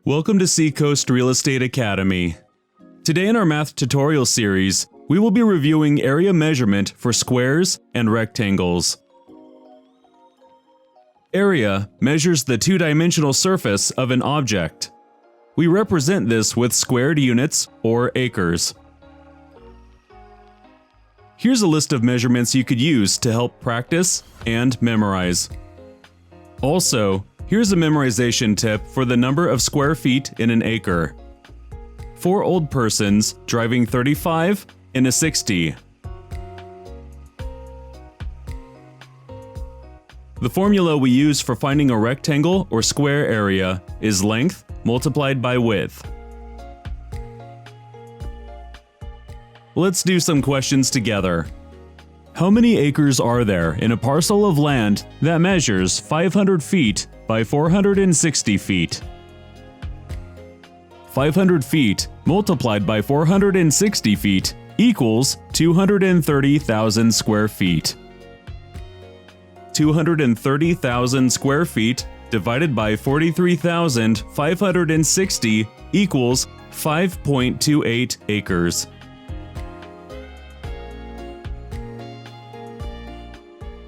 Welcome to Seacoast Real Estate Academy. Today in our math tutorial series, we will be reviewing area measurement for squares and rectangles. Area measures the two-dimensional surface of an object. We represent this with squared units or acres. Here's a list of measurements you could use to help practice and memorize. Also, here's a memorization tip for the number of square feet in an acre. 4 old persons driving 35 in a 60. The formula we use for finding a rectangle or square area is length multiplied by width. Let's do some questions together. How many acres are there in a parcel of land that measures 500 feet by 460 feet? 500 feet multiplied by 460 feet equals 230,000 square feet. 230,000 square feet divided by 43,560 equals 5.28 acres.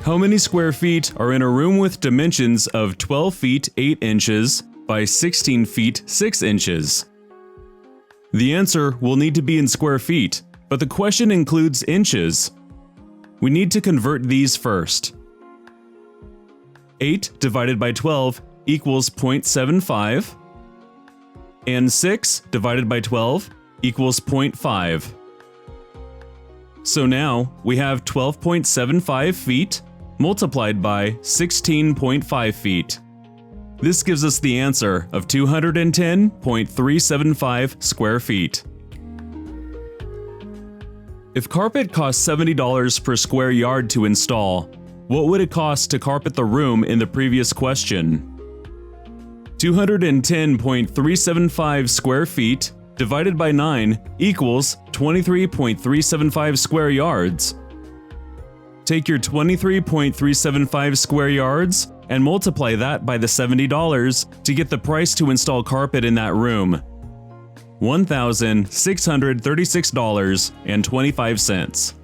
How many square feet are in a room with dimensions of 12 feet 8 inches by 16 feet 6 inches? The answer will need to be in square feet, but the question includes inches. We need to convert these first. 8 divided by 12 equals 0.75, and 6 divided by 12 equals 0.5. So now we have 12.75 feet multiplied by 16.5 feet. This gives us the answer of 210.375 square feet. If carpet costs $70 per square yard to install, what would it cost to carpet the room in the previous question? 210.375 square feet divided by 9 equals 23.375 square yards. Take your 23.375 square yards and multiply that by the $70 to get the price to install carpet in that room. $1,636.25.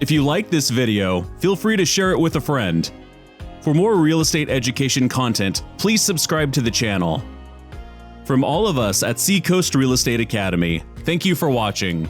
If you like this video, feel free to share it with a friend. For more real estate education content, please subscribe to the channel. From all of us at Seacoast Real Estate Academy, thank you for watching.